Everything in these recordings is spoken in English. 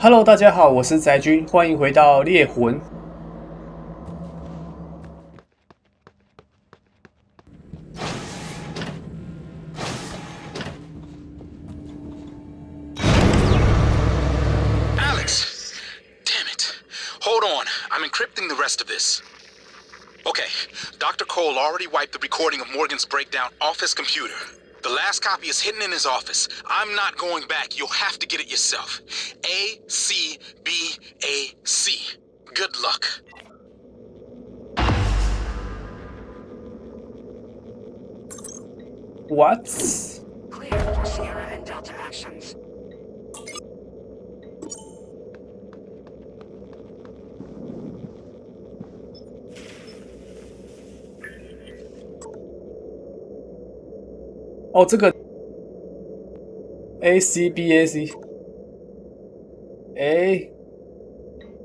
Hello， 大家好，我是宅君，欢迎回到猎魂。Alex! Damn it. Hold on. I'm encrypting the rest of this. Okay, Dr. Cole already wiped the recording of Morgan's breakdown off his computer. The last copy is hidden in his office. I'm not going back. You'll have to get it yourself. A-C-B-A-C. Good luck. What? Clear for Sierra and Delta actions. Oh, 这个 A C B A C A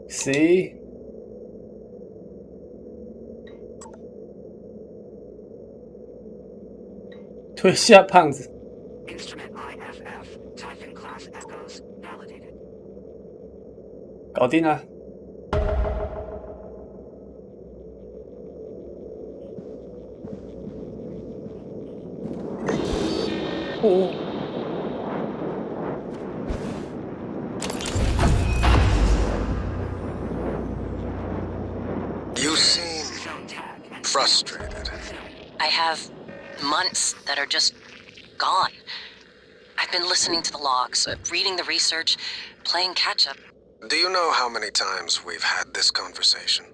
C 推下胖子， Instrument IFF. Typhon class echoes validated. 搞定了。哦， You seem frustrated. I have months that are just gone. I've been listening to the logs, reading the research, playing catch-up. Do you know how many times we've had this conversation?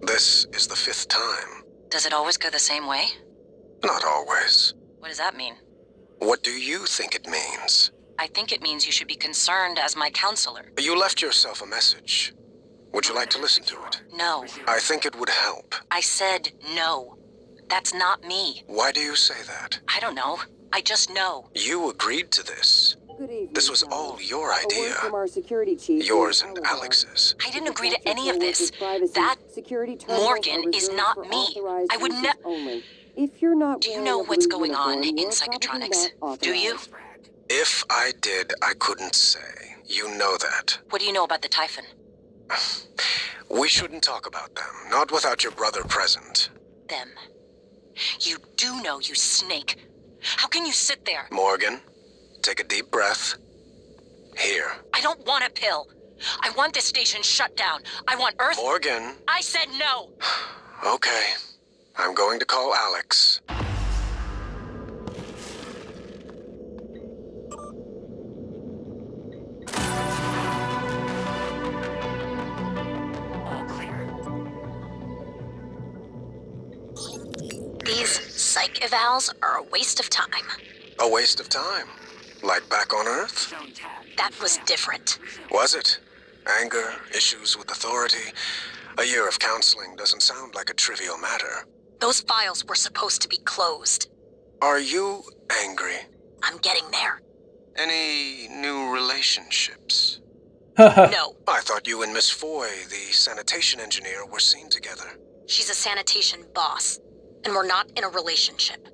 This is the 5th time. Does it always go the same way? Not always. What does that mean? What do you think it means? I think it means you should be concerned as my counselor. You left yourself a message. Would you like to listen to it? No. I think it would help. I said no. That's not me. Why do you say that? I don't know. I just know. You agreed to this. Good evening, This was fellas. all your A word idea. from our security chief. Yours and Alex's. I didn't agree to any of this. That Morgan is not me. I would only. If you're not Do you wearing know a what's blue going on uniform, in you're probably psychotronics? not Do you? authorized. If I did, I couldn't say. You know that. What do you know about the Typhon? We shouldn't talk about them, not without your brother present. Them. You do know, you snake. How can you sit there? Morgan, take a deep breath. Here. I don't want a pill. I want this station shut down. I want Earth. Morgan. I said no. Okay. I'm going to call Alex. All clear. These psych evals are a waste of time. A waste of time. Like back on Earth? Zone tag. That was different. Was it? Anger, issues with authority. A year of counseling doesn't sound like a trivial matter. Those files were supposed to be closed. Are you angry? I'm getting there. Any new relationships? No. I thought you and Miss Foy, the sanitation engineer, were seen together. She's a sanitation boss, and we're not in a relationship.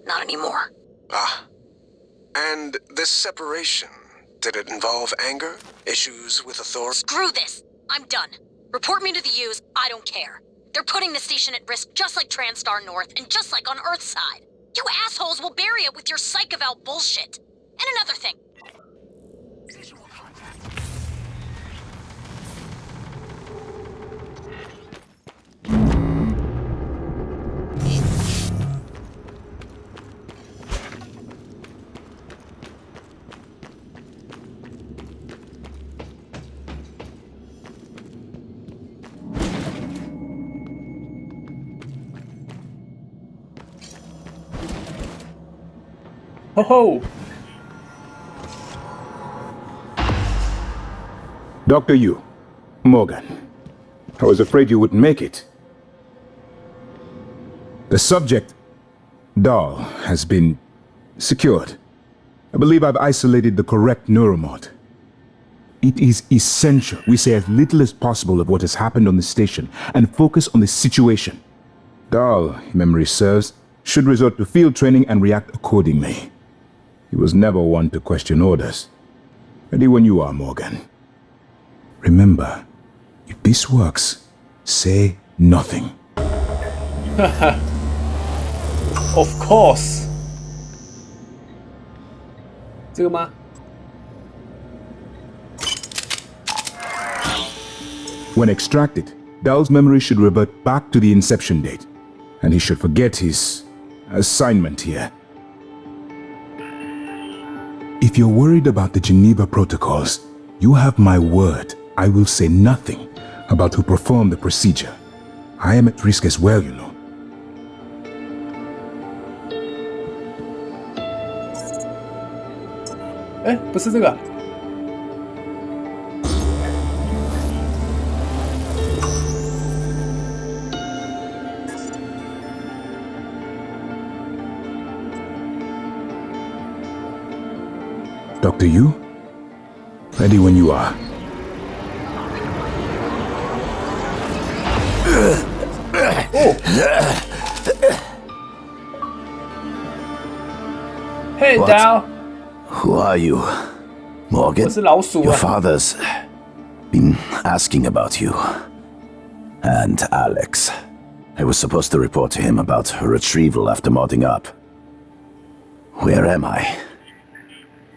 Not anymore. Ah. And this separation, did it involve anger? Issues with authority? Screw this! I'm done. Report me to the U's, I don't care. They're putting the station at risk just like TranStar North and just like on Earthside. You assholes will bury it with your psych eval bullshit. And another thing. Visual contact. Ho ho! Dr. Yu, Morgan, I was afraid you wouldn't make it. The subject, doll, has been secured. I believe I've isolated the correct neuromod. It is essential we say as little as possible of what has happened on the station and focus on the situation. Dahl, if memory serves, should resort to field training and react accordingly. He was never one to question orders. Ready when you are, Morgan. Remember, if this works, say nothing. Of course. 这个吗？ When extracted, Dahl's memory should revert back to the inception date, and he should forget his assignment here. If you're worried about the Geneva protocols, you have my word. I will say nothing about who performed the procedure. I am at risk as well, you know. 哎，不是这个。Dr. Yu? Ready when you are. Hey, What? Dal. Who are you? Morgan? 我是老鼠 Your 啊。 father's been asking about you. And Alex. I was supposed to report to him about her retrieval after modding up. Where am I?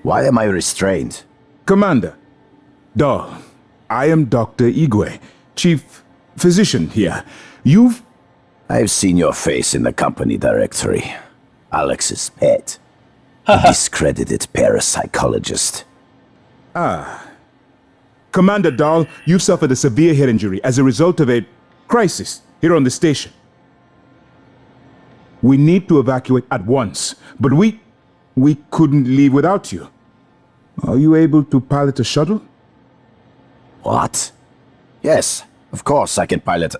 Why am I restrained? Commander. Dahl. I am Dr. Igwe, Chief Physician here. You've... I've seen your face in the company directory. Alex's pet. A discredited parapsychologist. Commander Dahl, you've suffered a severe head injury as a result of a crisis here on the station. We need to evacuate at once, but we couldn't leave without you. Are you able to pilot a shuttle? What? Yes, of course I can pilot.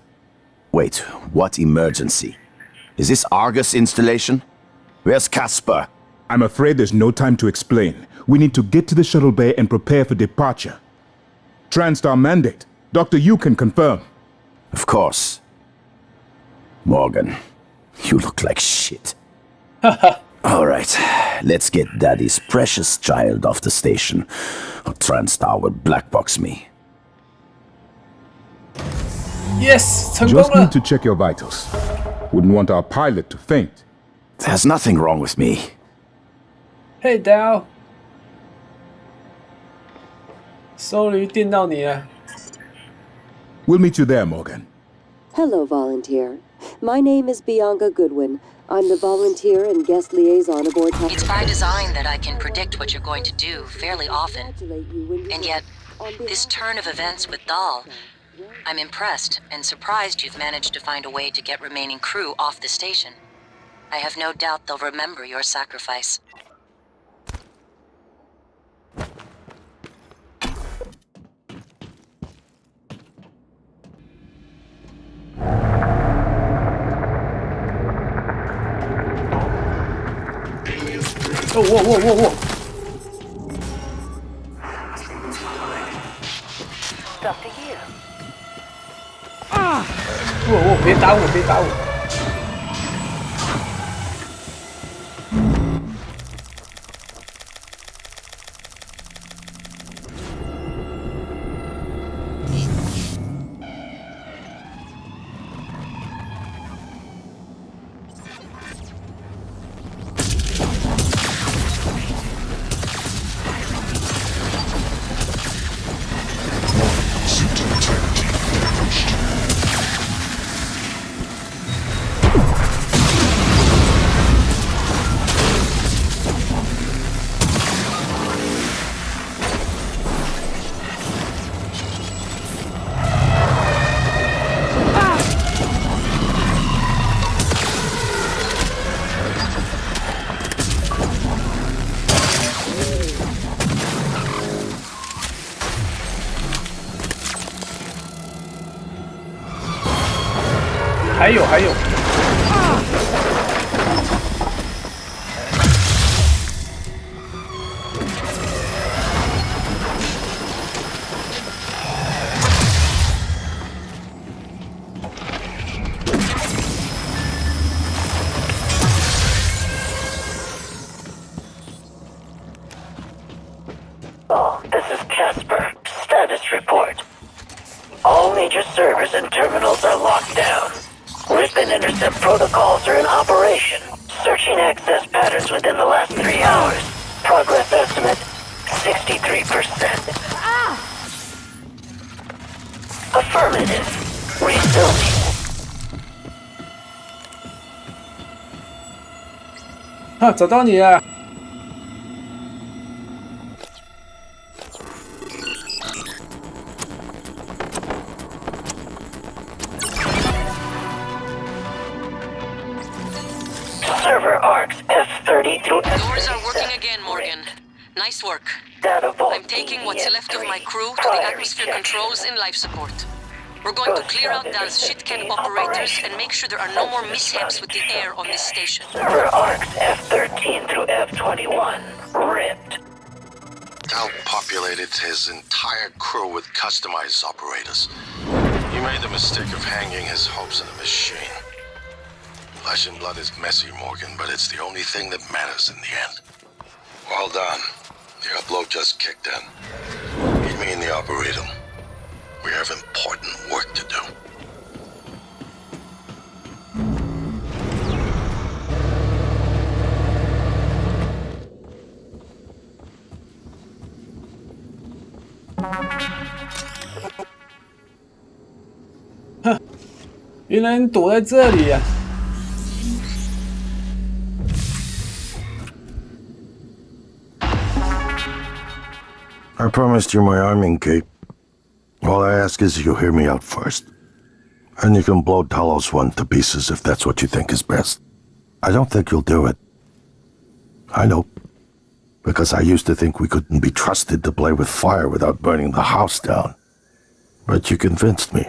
Wait, what emergency? Is this Argus installation? Where's Casper? I'm afraid there's no time to explain. We need to get to the shuttle bay and prepare for departure. TranStar mandate. Dr. Yu can confirm. Of course. Morgan, you look like shit. All right, let's get Daddy's precious child off the station, or TranStar will blackbox me. Yes， 成功 Just 了 need。to check your vitals. Wouldn't want our pilot to faint. There's nothing wrong with me. Hey, Dal。终于电到你了。 We'll meet you there, Morgan. Hello, volunteer. My name is Bianca Goodwin. I'm the volunteer and guest liaison aboard. It's by design that I can predict what you're going to do fairly often. Congratulate you when you- And yet, this turn of events with Dahl, I'm impressed and surprised you've managed to find a way to get remaining crew off the station. I have no doubt they'll remember your sacrifice. Oh, whoa, whoa, whoa, whoa. Dr. Yu. 哇哇！别打我，别打我！还有还有，Oh, the report. All major servers and terminals are locked down. Rip and intercept protocols are in operation. Searching access patterns within the last 3 hours. Progress estimate, 63%. Affirmative. Resuming. 哈，找到你了。Server arcs F30 through Doors are working F37. again, Morgan. Nice work. Data vault I'm taking what's left of my crew to the Prior atmosphere rejection. controls and life support. We're going to clear out Dal's shit-can operators and make sure there are no more mishaps with the air on this station. Server arcs F13 through F21. Ripped. Dal populated his entire crew with customized operators. He made the mistake of hanging his hopes in a machine. Flesh and blood is messy, Morgan, but it's the only thing that matters in the end. Well done. The upload just kicked in. Meet me in the operator. We have important work to do. Huh. 原来你躲在这里啊！ I promised you my arming cape. All I ask is you hear me out first. And you can blow Talos one to pieces if that's what you think is best. I don't think you'll do it. I know. Because I used to think we couldn't be trusted to play with fire without burning the house down. But you convinced me.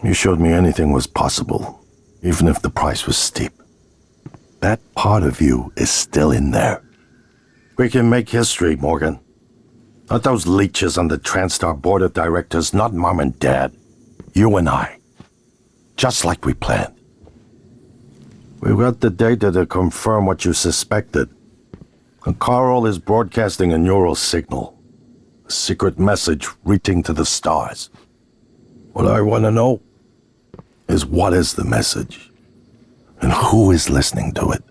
You showed me anything was possible, even if the price was steep. That part of you is still in there. We can make history, Morgan. Not those leeches on the TranStar board of directors, not Mom and Dad. You and I. Just like we planned. We've got the data to confirm what you suspected. And Carl is broadcasting a neural signal. A secret message reaching to the stars. What I want to know is what is the message? And who is listening to it?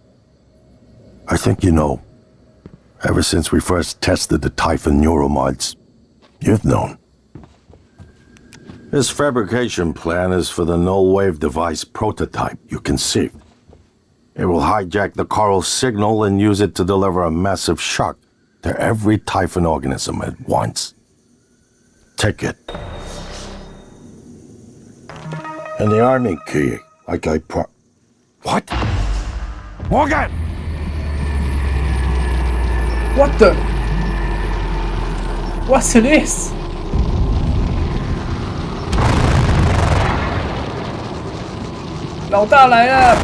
I think you know. Ever since we first tested the Typhon neuromods, you've known. This fabrication plan is for the null-wave device prototype you conceived. It will hijack the coral signal and use it to deliver a massive shock to every Typhon organism at once. Take it. And the army key, like I What? Morgan! What the? What's this? 老大来了！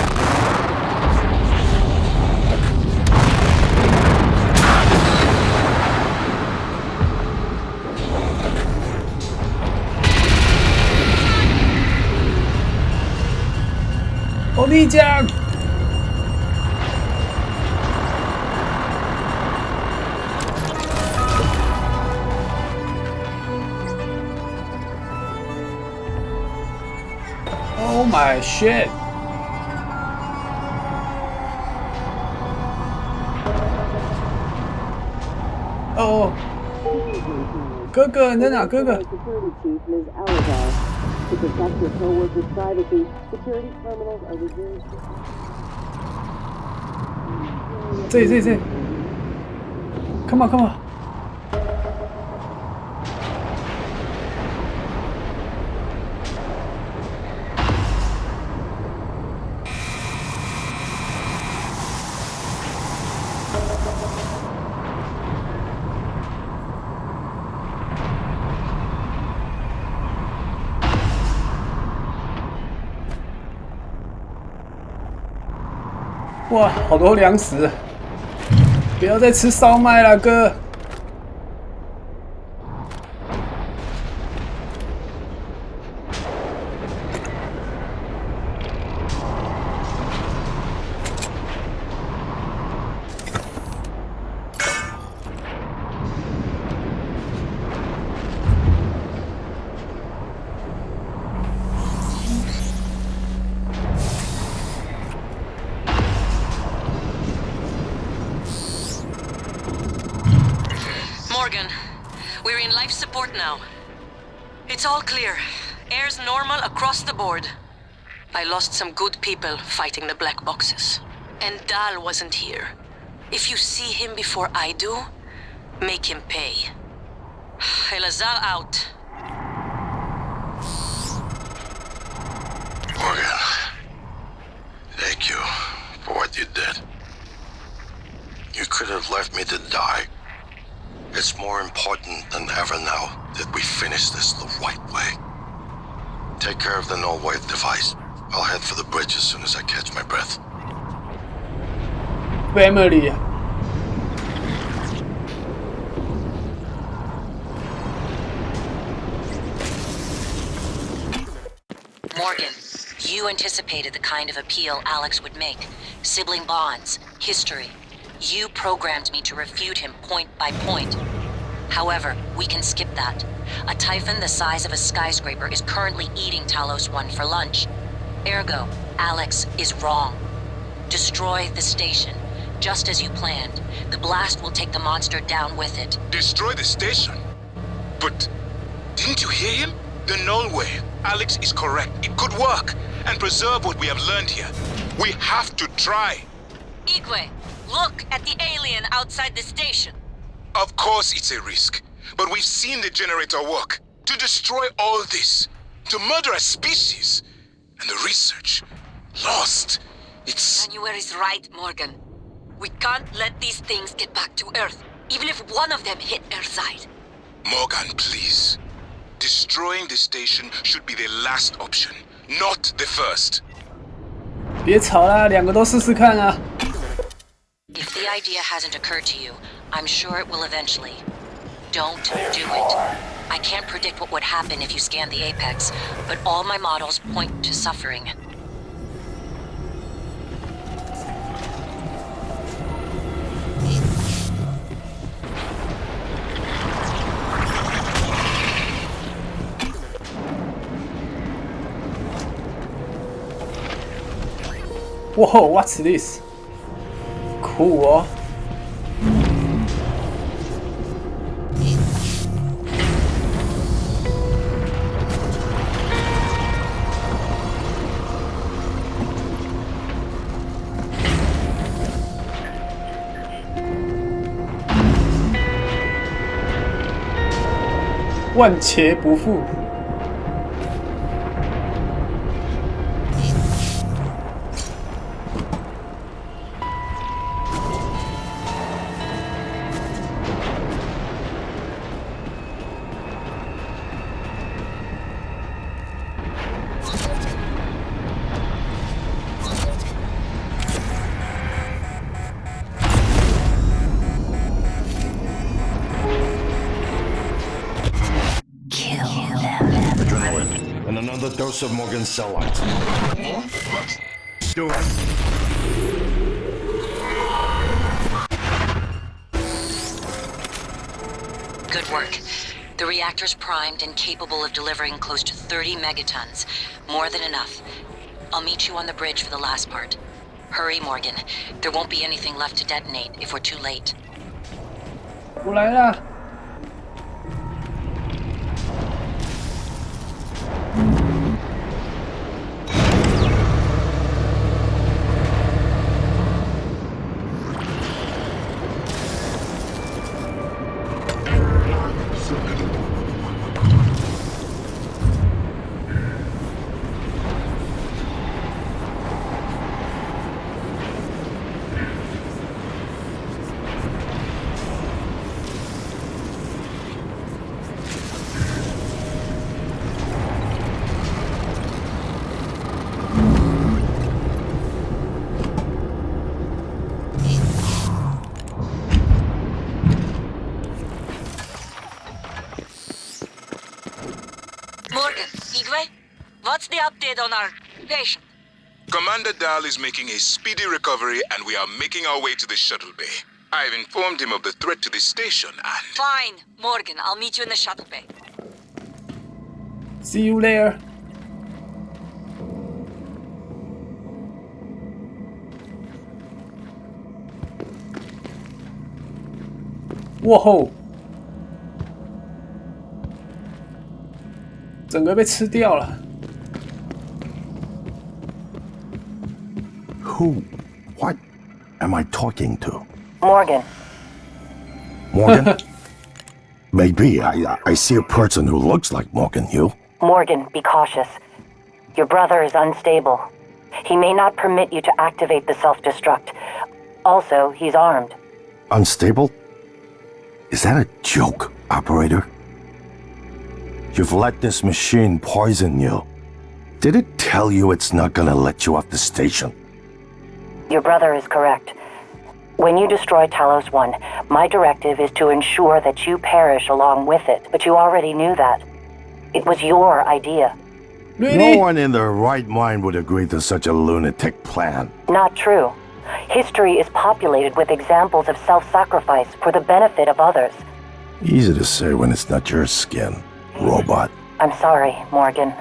欧弟酱！ Oh my shit！ 哦，哥哥，你在哪？哥哥。 Security Chief Ms. Alazar. To protect your co-workers' privacy, security terminals are reserved. 这里。Come on, come on. 哇，好多粮食！不要再吃烧麦了，哥。Morgan, we're in life support now. It's all clear. Air's normal across the board. I lost some good people fighting the black boxes. And Dal wasn't here. If you see him before I do, make him pay. Elazar out. Morgan, thank you for what you did. You could have left me to die. It's more important than ever now that we finish this the right way. Take care of the null wave device. I'll head for the bridge as soon as I catch my breath. Family. Morgan, you anticipated the kind of appeal Alex would make. Sibling bonds, history. You programmed me to refute him point by point. However, we can skip that. A Typhon the size of a skyscraper is currently eating Talos 1 for lunch. Ergo, Alex is wrong. Destroy the station, just as you planned. The blast will take the monster down with it. Destroy the station? But didn't you hear him? The null wave. Alex is correct. It could work and preserve what we have learned here. We have to try. Igwe, look at the alien outside the station. Of course it's a risk, but we've seen the generator work. To destroy all this, to murder a species, and the research lost. It's... January is right, Morgan. We can't let these things get back to Earth, even if one of them hit Earthside. Morgan, please. Destroying the station should be the last option, not the first. 别吵啦，两个都试试看啊。 If the idea hasn't occurred to you, I'm sure it will eventually. Don't do it. I can't predict what would happen if you scan the apex, but all my models point to suffering. Whoa, what's this? Cool 哦。万劫不复。And another dose of Morgan's cell lights. Do it. Good work. The reactor's primed and capable of delivering close to 30 megatons. More than enough. I'll meet you on the bridge for the last part. Hurry, Morgan. There won't be anything left to detonate if we're too late. 我来啦！Morgan, Igwe, what's the update on our patient? Commander Dahl is making a speedy recovery and we are making our way to the shuttle bay. I've informed him of the threat to the station and... Fine, Morgan, I'll meet you in the shuttle bay. See you later. Whoa! 整个被吃掉了。Who? What am I talking to? Morgan. Morgan? Maybe. I see a person who looks like Morgan. You? Morgan, be cautious. Your brother is unstable. He may not permit you to activate the self-destruct. Also, he's armed. Unstable? Is that a joke, operator? You've let this machine poison you. Did it tell you it's not gonna let you off the station? Your brother is correct. When you destroy Talos 1, my directive is to ensure that you perish along with it, but you already knew that. It was your idea. No one in their right mind would agree to such a lunatic plan. Not true. History is populated with examples of self-sacrifice for the benefit of others. Easy to say when it's not your skin, robot. I'm sorry, Morgan.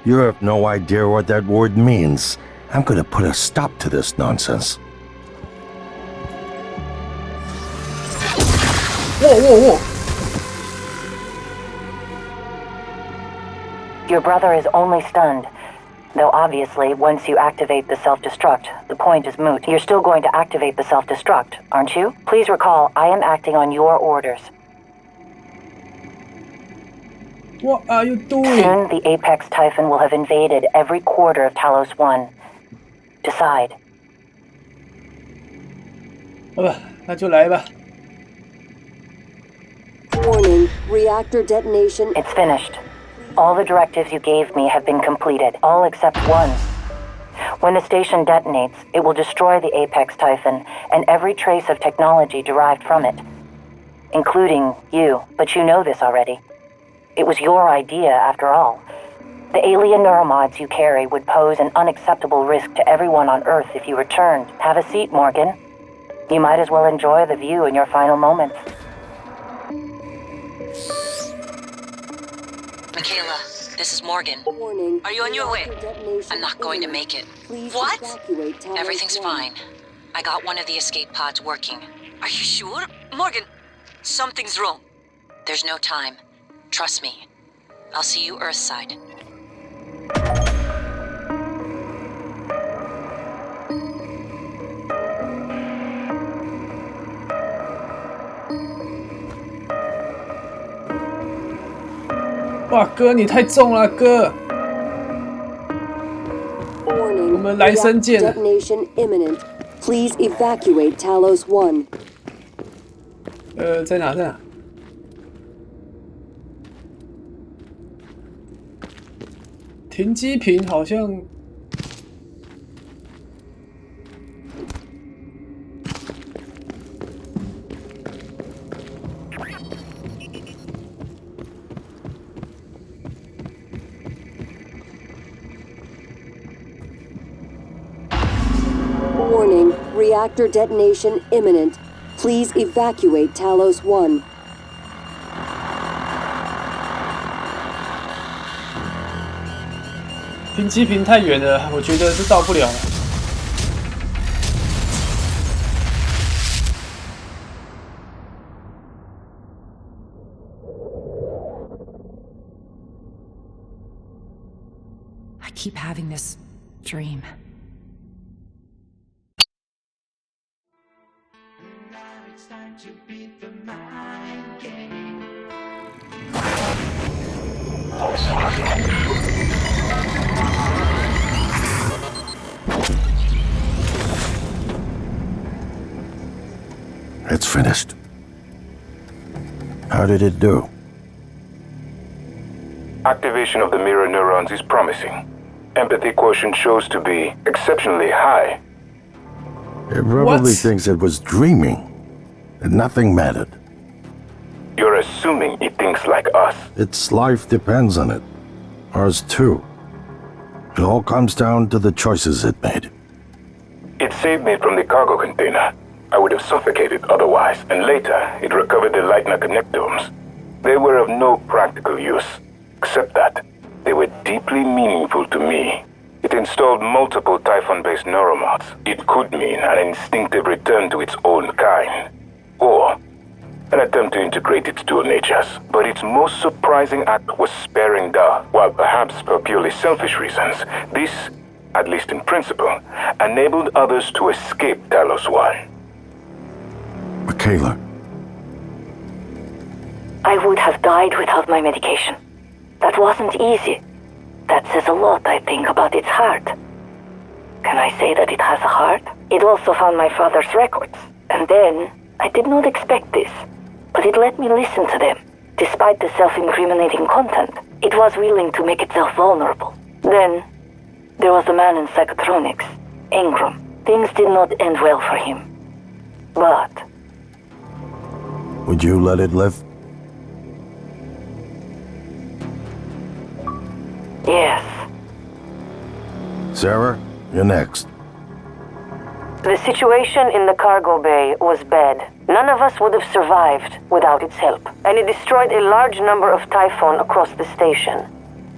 You have no idea what that word means. I'm gonna put a stop to this nonsense. Whoa. Your brother is only stunned. Though obviously, once you activate the self-destruct, the point is moot. You're still going to activate the self-destruct, aren't you? Please recall, I am acting on your orders. What are you doing? Soon, the Apex Typhon will have invaded every quarter of Talos 1. Decide. 好吧，那就来吧。 Warning, reactor detonation. It's finished. All the directives you gave me have been completed, all except one. When the station detonates, it will destroy the Apex Typhon and every trace of technology derived from it, including you, but you know this already. It was your idea, after all. The alien neuromods you carry would pose an unacceptable risk to everyone on Earth if you returned. Have a seat, Morgan. You might as well enjoy the view in your final moments. Michaela, this is Morgan. Warning. Are you on your way? Detonation I'm not going to imminent. make it. Please What? evacuate Talos Everything's 1. fine. I got one of the escape pods working. Are you sure? Morgan, something's wrong. There's no time. Trust me. I'll see you Earthside.哇，哥你太重了，哥。 Warning. 我们来生见。 Detonation imminent. Please evacuate Talos 1. 在哪？停机坪好像。Warning. Reactor detonation imminent. Please evacuate Talos 1. 停机坪太远了，我觉得是到不了了。I keep having this dream. It's finished. How did it do? Activation of the mirror neurons is promising. Empathy quotient shows to be exceptionally high. It probably thinks it was dreaming, and nothing mattered. You're assuming it thinks like us. Its life depends on it. Ours too. It all comes down to the choices it made. It saved me from the cargo container. I would have suffocated otherwise, and later it recovered the Leitner connectomes. They were of no practical use, except that they were deeply meaningful to me. It installed multiple Typhon-based neuromods. It could mean an instinctive return to its own kind. Or an attempt to integrate its dual natures. But its most surprising act was sparing Da. While perhaps for purely selfish reasons, this, at least in principle, enabled others to escape Talos 1. Michaela. I would have died without my medication. That wasn't easy. That says a lot, I think, about its heart. Can I say that it has a heart? It also found my father's records. And then, I did not expect this, but it let me listen to them. Despite the self-incriminating content, it was willing to make itself vulnerable. Then, there was the man in psychotronics, Ingram. Things did not end well for him. But... Would you let it live? yes. Sarah, you're next. The situation in the cargo bay was bad. None of us would have survived without its help, and it destroyed a large number of Typhon across the station.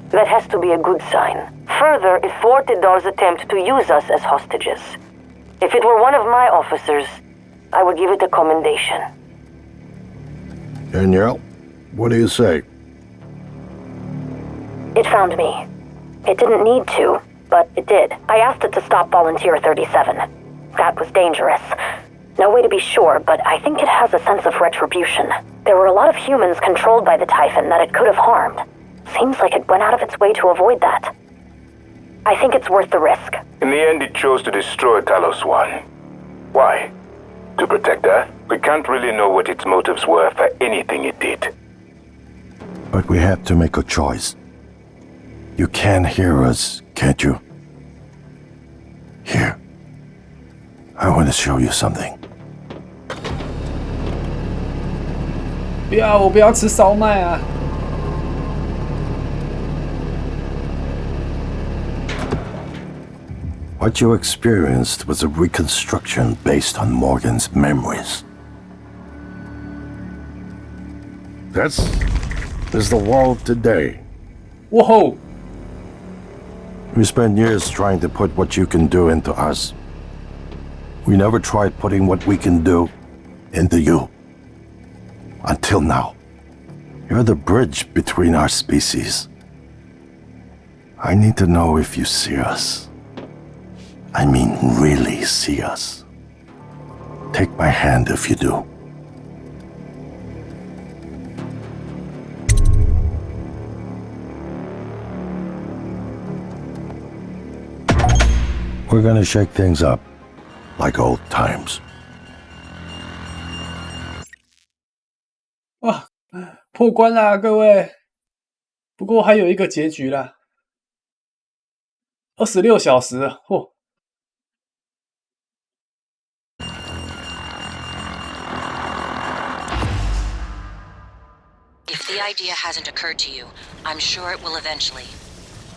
That has to be a good sign. Further, it thwarted Dar's attempt to use us as hostages. If it were one of my officers, I would give it a commendation. Danielle, what do you say? It found me. It didn't need to, but it did. I asked it to stop Volunteer 37. That was dangerous. No way to be sure, but I think it has a sense of retribution. There were a lot of humans controlled by the Typhon that it could have harmed. Seems like it went out of its way to avoid that. I think it's worth the risk. In the end, it chose to destroy Talos 1. Why? To protect her? We can't really know what its motives were for anything it did. But we have to make a choice. You can hear us, can't you? Here. I want to show you something. 不要，我不要吃烧麦啊！ What you experienced was a reconstruction based on Morgan's memories. This is the world today. Whoa! We spent years trying to put what you can do into us. We never tried putting what we can do into you. Until now. You're the bridge between our species. I need to know if you see us. I mean, really see us. Take my hand if you do. We're gonna shake things up, like old times. 哇，破关啦，各位！不过还有一个结局啦，26小时，嚯！ If the idea hasn't occurred to you, I'm sure it will eventually.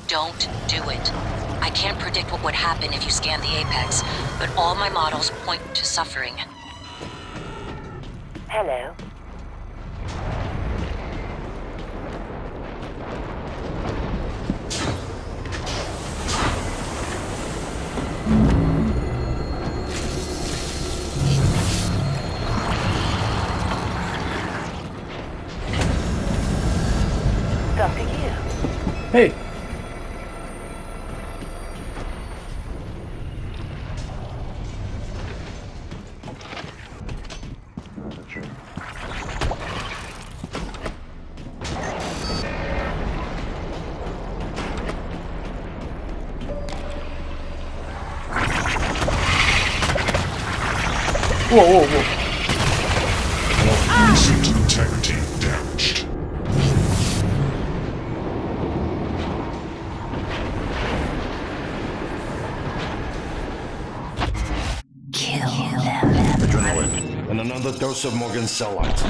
Don't do it. I can't predict what would happen if you scan the Apex, but all my models point to suffering. Hello. Hey. Whoa, whoa, whoa. Recent integrity damaged. Kill them. Adrenaline and another dose of Morgan's cell lines.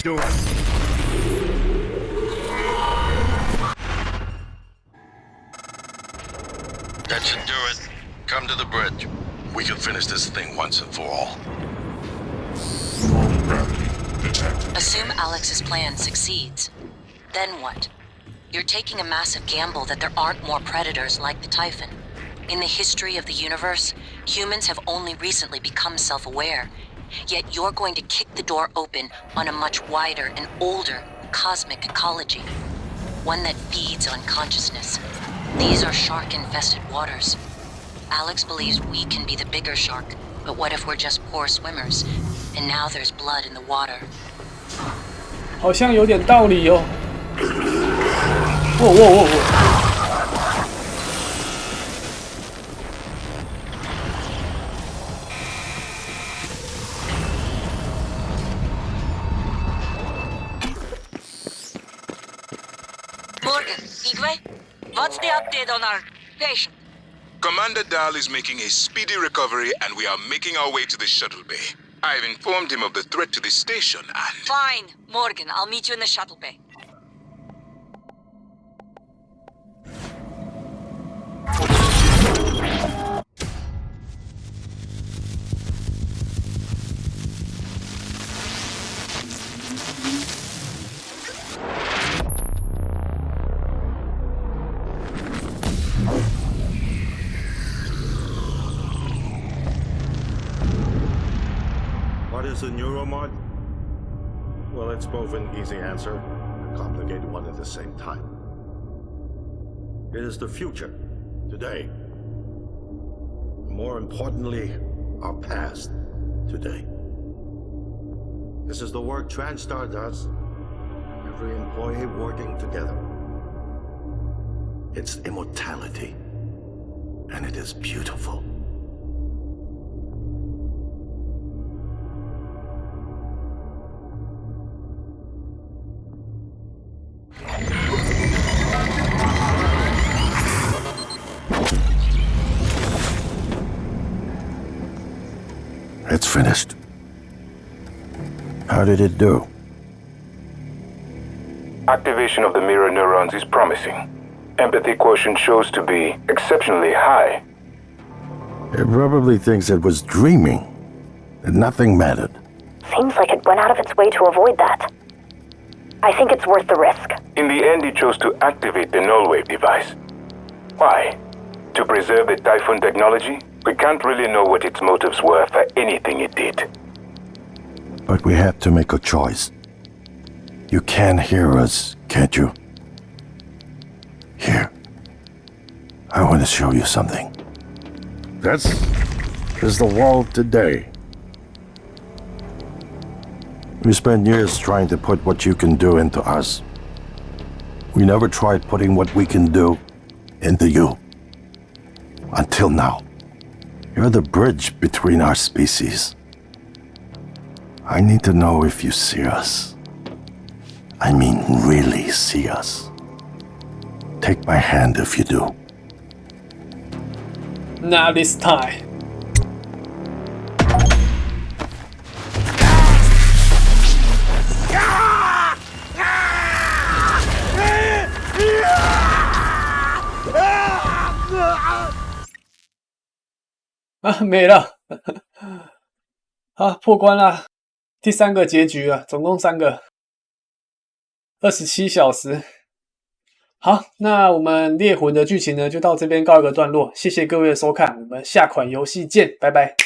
Do it. That should do it. Come to the bridge. We can finish this thing once and for all. Normal gravity detected. Assume Alex's plan succeeds. Then what? You're taking a massive gamble that there aren't more predators like the Typhon. In the history of the universe, humans have only recently become self-aware, Yet you're going to kick the door open on a much wider and older cosmic ecology. One that feeds on consciousness. These are shark-infested waters. Alex believes we can be the bigger shark, but what if we're just poor swimmers? And now there's blood in the water. 好像有点道理哦。喔。Morgan, Igwe, what's the update on our patient? Commander Dahl is making a speedy recovery, and we are making our way to the shuttle bay. I've informed him of the threat to the station, and... Fine, Morgan, I'll meet you in the shuttle bay. What is a neuromod? Well, it's both an easy answer and a complicated one at the same time. It is the future, today. More importantly, our past, today. This is the work TranStar does. Every employee working together. It's immortality, and it is beautiful. It's finished. How did it do? Activation of the mirror neurons is promising. Empathy quotient shows to be exceptionally high. It probably thinks it was dreaming, that nothing mattered. Seems like it went out of its way to avoid that. I think it's worth the risk. In the end, it chose to activate the null wave device. Why? To preserve the Typhoon technology? We can't really know what its motives were for anything it did. But we have to make a choice. You can hear us, can't you? Here. I want to show you something. This is the world today. We spent years trying to put what you can do into us. We never tried putting what we can do into you. Until now. You're the bridge between our species. I need to know if you see us. I mean, really see us. Take my hand if you do. Not this time.啊，没了，啊，破关了，第3个结局了，总共3个，27小时。好，那我们猎魂的剧情呢，就到这边告一个段落，谢谢各位的收看，我们下款游戏见，拜拜。